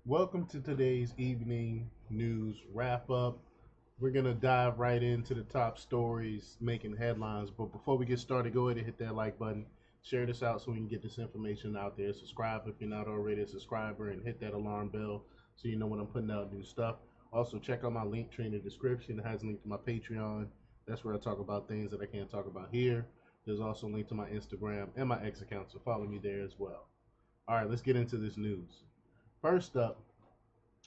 Welcome to today's evening news wrap up. We're going to dive right into the top stories making headlines. But before we get started, go ahead and hit that like button. Share this out so we can get this information out there. Subscribe if you're not already a subscriber and hit that alarm bell so you know when I'm putting out new stuff. Also, check out my link tree in the description. It has a link to my Patreon. That's where I talk about things that I can't talk about here. There's also a link to my Instagram and my X account, so follow me there as well. All right, let's get into this news. First up,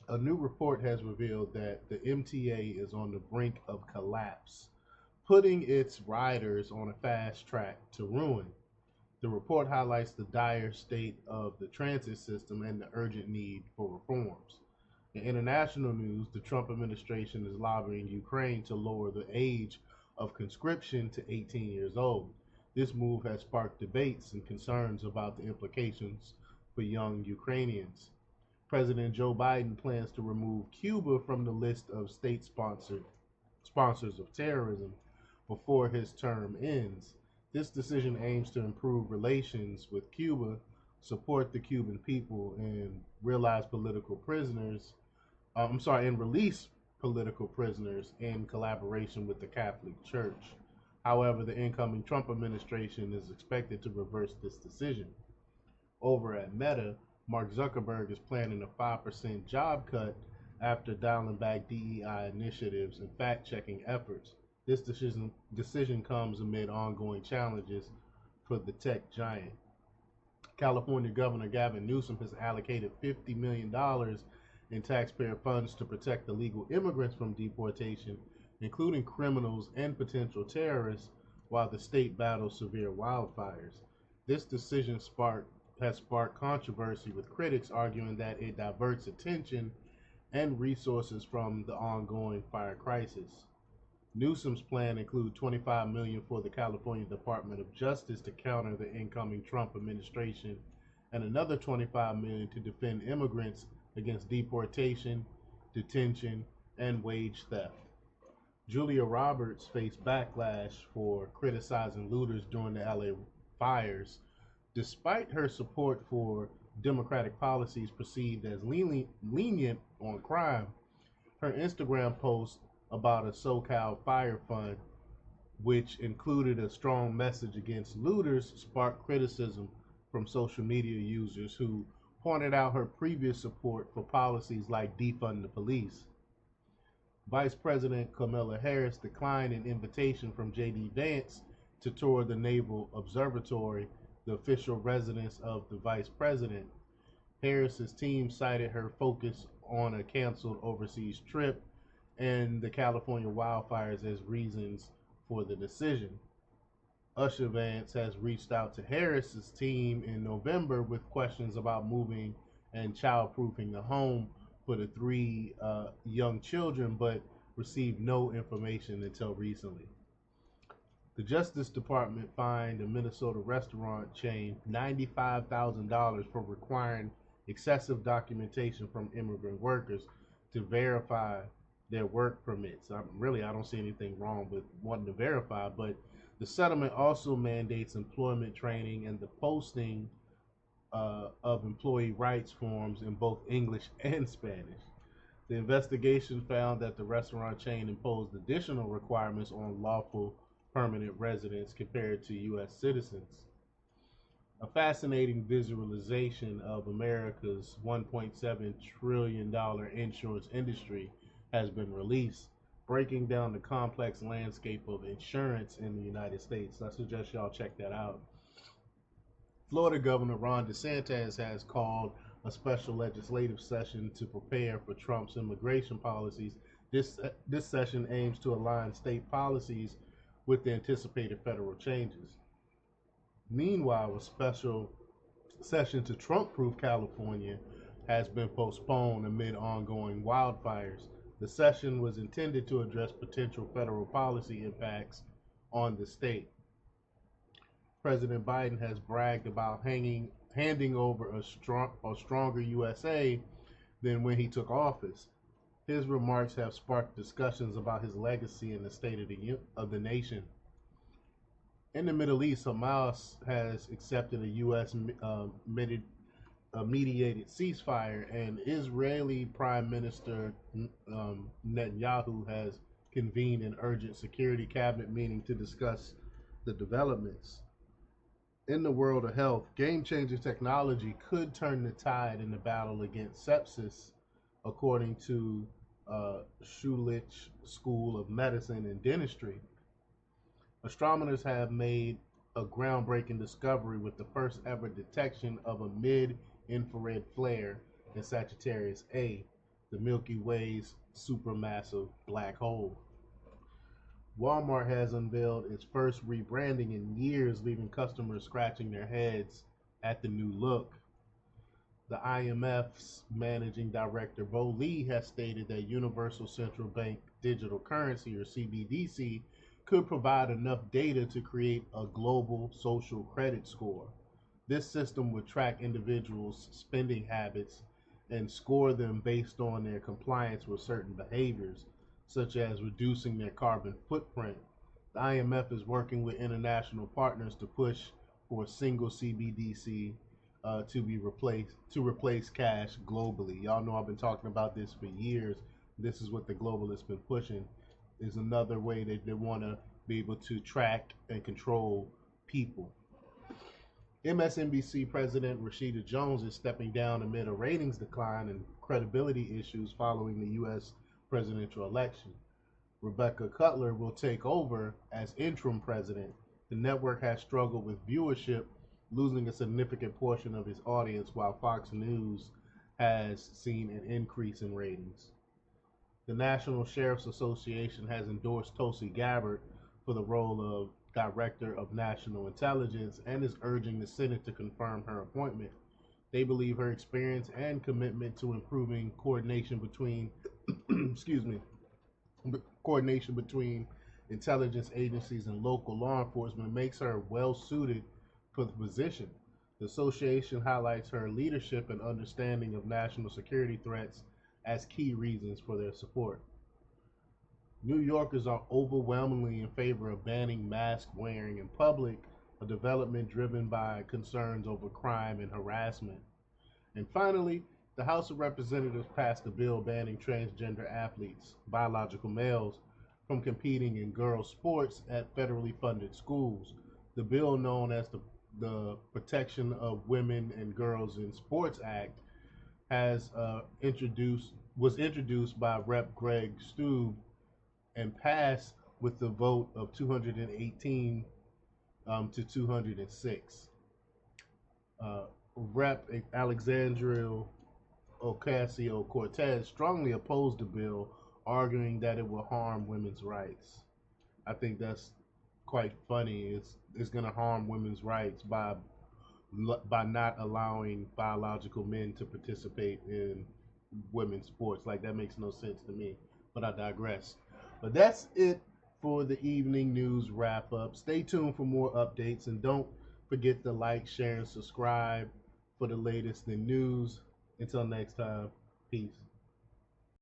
a new report has revealed that the MTA is on the brink of collapse, putting its riders on a fast track to ruin. The report highlights the dire state of the transit system and the urgent need for reforms. In international news, the Trump administration is lobbying Ukraine to lower the age of conscription to 18 years old. This move has sparked debates and concerns about the implications for young Ukrainians. President Joe Biden plans to remove Cuba from the list of state-sponsored sponsors of terrorism before his term ends. This decision aims to improve relations with Cuba, support the Cuban people, and realize political prisoners. And release political prisoners in collaboration with the Catholic Church. However, the incoming Trump administration is expected to reverse this decision. Over at Meta, Mark Zuckerberg is planning a 5% job cut after dialing back DEI initiatives and fact checking efforts. This decision comes amid ongoing challenges for the tech giant. California Governor Gavin Newsom has allocated $50 million in taxpayer funds to protect illegal immigrants from deportation, including criminals and potential terrorists, while the state battles severe wildfires. This decision has sparked controversy, with critics arguing that it diverts attention and resources from the ongoing fire crisis. Newsom's plan includes $25 million for the California Department of Justice to counter the incoming Trump administration, and another $25 million to defend immigrants against deportation, detention, and wage theft. Julia Roberts faced backlash for criticizing looters during the LA fires, despite her support for Democratic policies perceived as lenient on crime. Her Instagram post about a SoCal fire fund, which included a strong message against looters, sparked criticism from social media users who pointed out her previous support for policies like defund the police. Vice President Kamala Harris declined an invitation from J.D. Vance to tour the Naval Observatory, the official residence of the vice president. Harris's team cited her focus on a canceled overseas trip and the California wildfires as reasons for the decision. Usher Vance has reached out to Harris's team in November with questions about moving and childproofing the home for the three young children, but received no information until recently. The Justice Department fined a Minnesota restaurant chain $95,000 for requiring excessive documentation from immigrant workers to verify their work permits. I don't see anything wrong with wanting to verify, but the settlement also mandates employment training and the posting of employee rights forms in both English and Spanish. The investigation found that the restaurant chain imposed additional requirements on lawful permanent residents compared to U.S. citizens. A fascinating visualization of America's $1.7 trillion insurance industry has been released, breaking down the complex landscape of insurance in the United States. I suggest y'all check that out. Florida Governor Ron DeSantis has called a special legislative session to prepare for Trump's immigration policies. This session aims to align state policies with the anticipated federal changes. Meanwhile, a special session to Trump-proof California has been postponed amid ongoing wildfires. The session was intended to address potential federal policy impacts on the state. President Biden has bragged about handing over a stronger USA than when he took office. His remarks have sparked discussions about his legacy and the state of the nation. In the Middle East, Hamas has accepted a U.S. a mediated ceasefire, and Israeli Prime Minister Netanyahu has convened an urgent security cabinet meeting to discuss the developments. In the world of health, game changing technology could turn the tide in the battle against sepsis, according to Schulich School of Medicine and Dentistry. Astronomers have made a groundbreaking discovery with the first ever detection of a mid infrared flare in Sagittarius A, the Milky Way's supermassive black hole. Walmart has unveiled its first rebranding in years, leaving customers scratching their heads at the new look. The IMF's managing director, Bo Lee, has stated that Universal Central Bank Digital Currency, or CBDC, could provide enough data to create a global social credit score. This system would track individuals' spending habits and score them based on their compliance with certain behaviors, such as reducing their carbon footprint. The IMF is working with international partners to push for a single CBDC to replace cash globally. Y'all know I've been talking about this for years. This is what the globalists been pushing. Is another way that they want to be able to track and control people. MSNBC President Rashida Jones is stepping down amid a ratings decline and credibility issues following the U.S. presidential election. Rebecca Cutler will take over as interim president. The network has struggled with viewership, losing a significant portion of its audience, while Fox News has seen an increase in ratings. The National Sheriff's Association has endorsed Tulsi Gabbard for the role of Director of National Intelligence and is urging the Senate to confirm her appointment. They believe her experience and commitment to improving coordination between coordination between intelligence agencies and local law enforcement makes her well suited for the position. The association highlights her leadership and understanding of national security threats as key reasons for their support. New Yorkers are overwhelmingly in favor of banning mask wearing in public, a development driven by concerns over crime and harassment. And finally, the House of Representatives passed a bill banning transgender athletes, biological males, from competing in girls' sports at federally funded schools. The bill, known as the Protection of Women and Girls in Sports Act, has was introduced by Rep. Greg Steube and passed with the vote of 218 to 206. Rep. Alexandria Ocasio-Cortez strongly opposed the bill, arguing that it will harm women's rights. I think that's quite funny. It's going to harm women's rights by not allowing biological men to participate in women's sports. Like, that makes no sense to me, but I digress. But that's it for the evening news wrap up. Stay tuned for more updates, and don't forget to like, share, and subscribe for the latest in news. Until next time, peace.